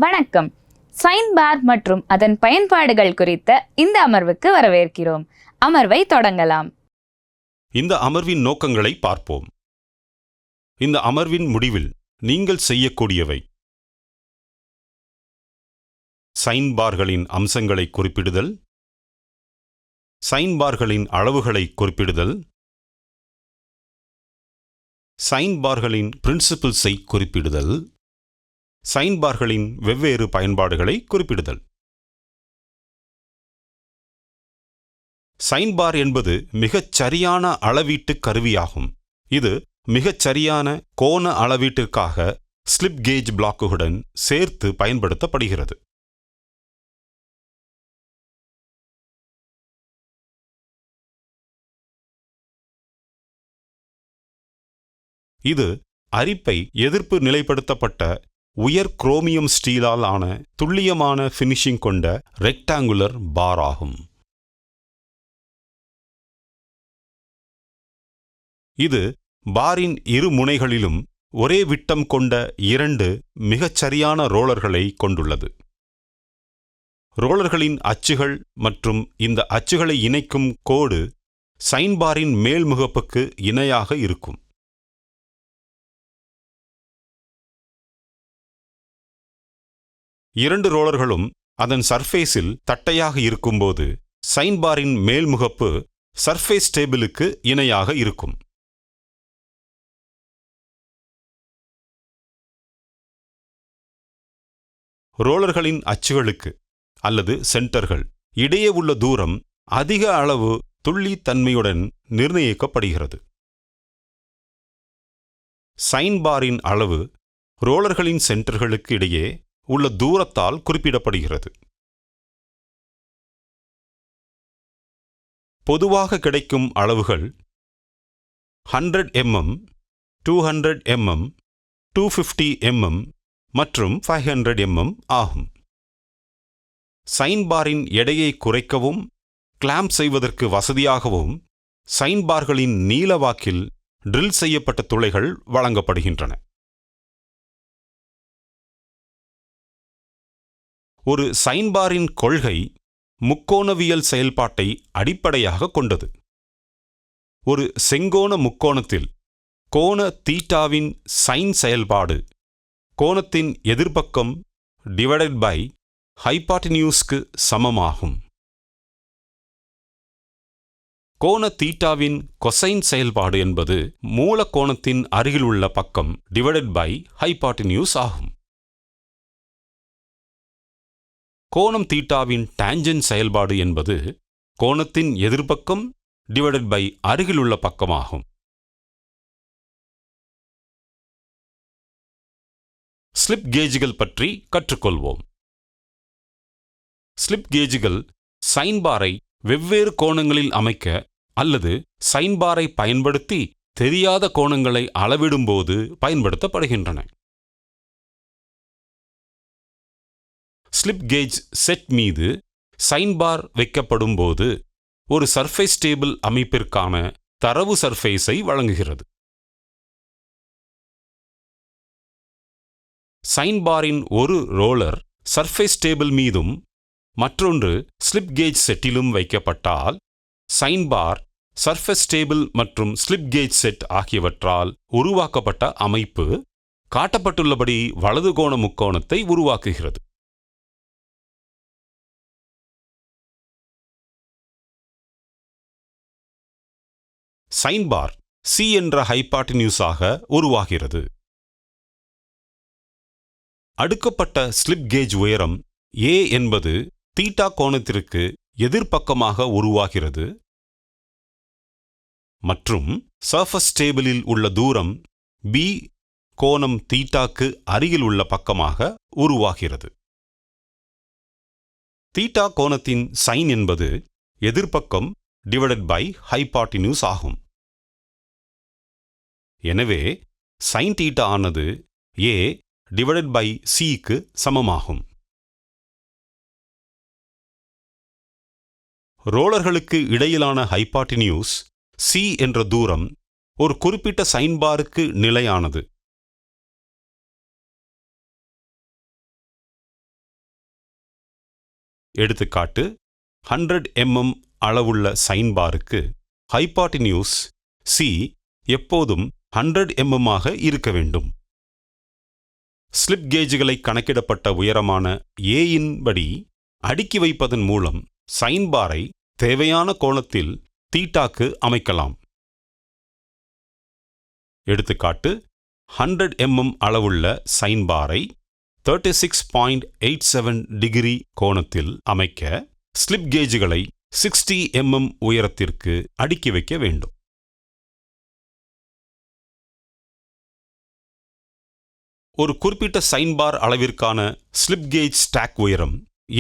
வணக்கம். சைன் பார் மற்றும் அதன் பயன்பாடுகள் குறித்த இந்த அமர்வுக்கு வரவேற்கிறோம். அமர்வை தொடங்கலாம். இந்த அமர்வின் நோக்கங்களை பார்ப்போம். இந்த அமர்வின் முடிவில் நீங்கள் செய்யக்கூடியவை: சைன் பார்களின் அம்சங்களை குறிப்பிடுதல், சைன் பார்களின் அளவுகளை குறிப்பிடுதல், சைன் பார்களின் பிரின்சிபிள்ஸை குறிப்பிடுதல், சைன் பார்களின் வெவ்வேறு பயன்பாடுகளை குறிப்பிடுதல். சைன் பார் என்பது மிகச் சரியான அளவீட்டு கருவியாகும். இது மிகச் சரியான கோண அளவீட்டிற்காக ஸ்லிப் கேஜ் பிளாக்குடன் சேர்த்து பயன்படுத்தப்படுகிறது. இது அரிப்பை எதிர்ப்பு நிலைப்படுத்தப்பட்ட உயர் குரோமியம் ஸ்டீலால் ஆன துல்லியமான ஃபினிஷிங் கொண்ட ரெக்டாங்குலர் பார் ஆகும். இது பாரின் இரு முனைகளிலும் ஒரே விட்டம் கொண்ட இரண்டு மிகச்சரியான ரோலர்களை கொண்டுள்ளது. ரோலர்களின் அச்சுகள் மற்றும் இந்த அச்சுகளை இணைக்கும் கோடு சைன் பாரின் மேல் முகப்புக்கு இணையாக இருக்கும். இரண்டு ரோலர்களும் அதன் சர்ஃபேஸில் தட்டையாக இருக்கும்போது சைன் பாரின் மேல் முகப்பு சர்ஃபேஸ் டேபிளுக்கு இணையாக இருக்கும். ரோலர்களின் அச்சுகளுக்கு அல்லது சென்டர்கள் இடையே உள்ள தூரம் அதிக அளவு துல்லித்தன்மையுடன் நிர்ணயிக்கப்படுகிறது. சைன் பாரின் அளவு ரோலர்களின் சென்டர்களுக்கு இடையே உள்ள தூரத்தால் குறிப்பிடப்படுகிறது. பொதுவாக கிடைக்கும் அளவுகள் 100 mm, 200 mm, 250 mm மற்றும் 500 mm ஆகும். சைன் பாரின் எடையை குறைக்கவும் கிளாம்ப் செய்வதற்கு வசதியாகவும் சைன் பார்களின் நீளவாக்கில் ட்ரில் செய்யப்பட்ட துளைகள் வழங்கப்படுகின்றன. ஒரு சைன் பாரின் கொள்கை முக்கோணவியல் செயல்பாட்டை அடிப்படையாக கொண்டது. ஒரு செங்கோண முக்கோணத்தில் கோண தீட்டாவின் சைன் செயல்பாடு கோணத்தின் எதிர்பக்கம் டிவைடட் பை ஹைபாட்டினியூஸ்க்கு சமமாகும். கோண தீட்டாவின் கொசைன் செயல்பாடு என்பது மூல கோணத்தின் அருகில் உள்ள பக்கம் டிவைடட் பை ஹைபாட்டினியூஸ் ஆகும். கோணம் தீட்டாவின் டான்ஜென்ட் செயல்பாடு என்பது கோணத்தின் எதிர்பக்கம் டிவைடட் பை அருகிலுள்ள பக்கமாகும். ஸ்லிப் கேஜ்கள் பற்றி கற்றுக்கொள்வோம். ஸ்லிப் கேஜ்கள் சைன் பாரை வெவ்வேறு கோணங்களில் அமைக்க அல்லது சைன் பாரை பயன்படுத்தி தெரியாத கோணங்களை அளவிடும்போது பயன்படுத்தப்படுகின்றன. ஸ்லிப் கேஜ் செட் மீது சைன் பார் வைக்கப்படும் போது ஒரு சர்ஃபேஸ் டேபிள் அமைப்பிற்கான தரவு சர்ஃபேஸை வழங்குகிறது. சைன் பாரின் ஒரு ரோலர் சர்ஃபேஸ் டேபிள் மீதும் மற்றொன்று ஸ்லிப் கேஜ் செட்டிலும் வைக்கப்பட்டால் சைன் பார் சர்ஃபேஸ் டேபிள் மற்றும் ஸ்லிப் கேஜ் செட் ஆகியவற்றால் உருவாக்கப்பட்ட அமைப்பு காட்டப்பட்டுள்ளபடி வலது கோண முக்கோணத்தை உருவாக்குகிறது. சைன் பார் C என்ற ஹைபாட்டினியூஸாக உருவாகிறது. அடுக்கப்பட்ட ஸ்லிப் கேஜ் உயரம் A என்பது தீட்டா கோணத்திற்கு எதிர்பக்கமாக உருவாகிறது மற்றும் சர்ஃபேஸ் டேபிளில் உள்ள தூரம் B கோணம் தீட்டாக்கு அருகில் உள்ள பக்கமாக உருவாகிறது. தீட்டா கோணத்தின் சைன் என்பது எதிர்பக்கம் டிவைடட் பை ஹைபாட்டினியூஸ் ஆகும். எனவே சைன் தீட்டா ஆனது A டிவைடட் பை Cக்கு சமமாகும். ரோலர்களுக்கு இடையிலான ஹைபாட்டினியூஸ் C என்ற தூரம் ஒரு குறிப்பிட்ட சைன் பாருக்கு நிலையானது. எடுத்துக்காட்டு 100 mm அளவுள்ள சைன் பாருக்கு ஹைபாட்டினியூஸ் C எப்போதும் 100 mm ஆக இருக்க வேண்டும். ஸ்லிப் கேஜ்களை கணக்கிடப்பட்ட உயரமான A-இன் படி அடுக்கி வைப்பதன் மூலம் சைன் பாரை தேவையான கோணத்தில் தீட்டாக்கு அமைக்கலாம். எடுத்துக்காட்டு 100 mm அளவுள்ள சைன் பாரை 36.87 டிகிரி கோணத்தில் அமைக்க ஸ்லிப் கேஜ்களை 60 mm உயரத்திற்கு அடுக்கி வைக்க வேண்டும். ஒரு குறிப்பிட்ட சைன் பார் அளவிற்கான ஸ்லிப் கேஜ் ஸ்டாக் உயரம்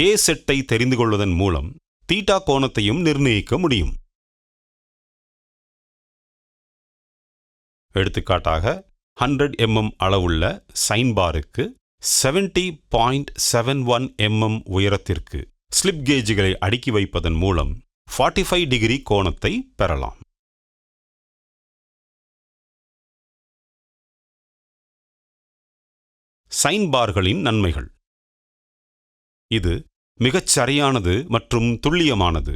A செட்டை தெரிந்து கொள்வதன் மூலம் தீட்டா கோணத்தையும் நிர்ணயிக்க முடியும். எடுத்துக்காட்டாக 100 mm அளவுள்ள சைன் பாருக்கு 70.71 mm உயரத்திற்கு ஸ்லிப் கேஜ்களை அடுக்கி வைப்பதன் மூலம் 45 டிகிரி கோணத்தை பெறலாம். சைன் பார்களின் நன்மைகள். இது மிகச் சரியானது மற்றும் துல்லியமானது.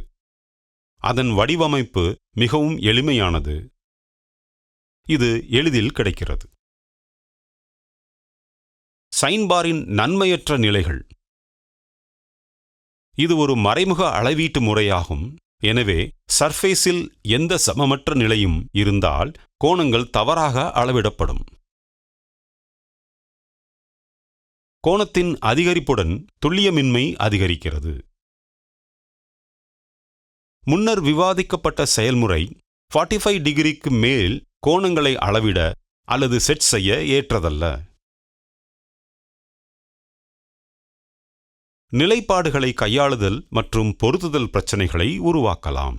அதன் வடிவமைப்பு மிகவும் எளிமையானது. இது எளிதில் கிடைக்கிறது. சைன் பாரின் நன்மையற்ற நிலைகள். இது ஒரு மறைமுக அளவீட்டு முறையாகும். எனவே சர்ஃபேஸில் எந்த சமமற்ற நிலையும் இருந்தால் கோணங்கள் தவறாக அளவிடப்படும். கோணத்தின் அதிகரிப்புடன் துல்லியமின்மை அதிகரிக்கிறது. முன்னர் விவாதிக்கப்பட்ட செயல்முறை 45 டிகிரிக்கு மேல் கோணங்களை அளவிட அல்லது செட் செய்ய ஏற்றதல்ல. நிலைப்பாடுகளை கையாளுதல் மற்றும் பொருத்துதல் பிரச்சினைகளை உருவாக்கலாம்.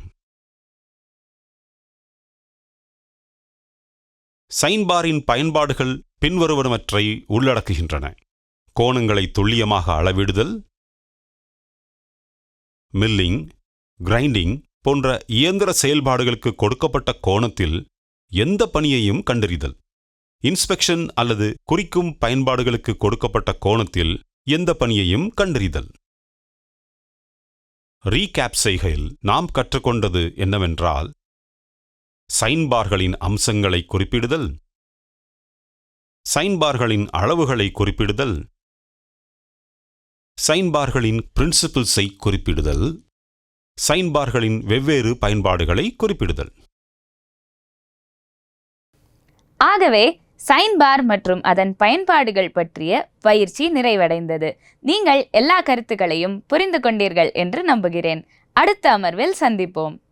சைன் பாரின் பயன்பாடுகள் பின்வருவனவற்றை உள்ளடக்குகின்றன. கோணங்களை துல்லியமாக அளவிடுதல், மில்லிங், கிரைண்டிங் போன்ற இயந்திர செயல்பாடுகளுக்கு கொடுக்கப்பட்ட கோணத்தில் எந்த பணியையும் கண்டறிதல், இன்ஸ்பெக்ஷன் அல்லது குறிக்கும் பயன்பாடுகளுக்கு கொடுக்கப்பட்ட கோணத்தில் எந்த பணியையும் கண்டறிதல். ரீகேப் செய்கையில் நாம் கற்றுக்கொண்டது என்னவென்றால், சைன் பார்களின் அம்சங்களை குறிப்பிடுதல், சைன் பார்களின் அளவுகளை குறிப்பிடுதல், சைன் பார்களின் பிரின்சிபிள்ஸை குறிப்பிடுதல், சைன் பார்களின் வெவ்வேறு பயன்பாடுகளை குறிப்பிடுதல். ஆகவே சைன் பார் மற்றும் அதன் பயன்பாடுகள் பற்றிய பயிற்சி நிறைவடைந்தது. நீங்கள் எல்லா கருத்துக்களையும் புரிந்து கொண்டீர்கள் என்று நம்புகிறேன். அடுத்த அமர்வில் சந்திப்போம்.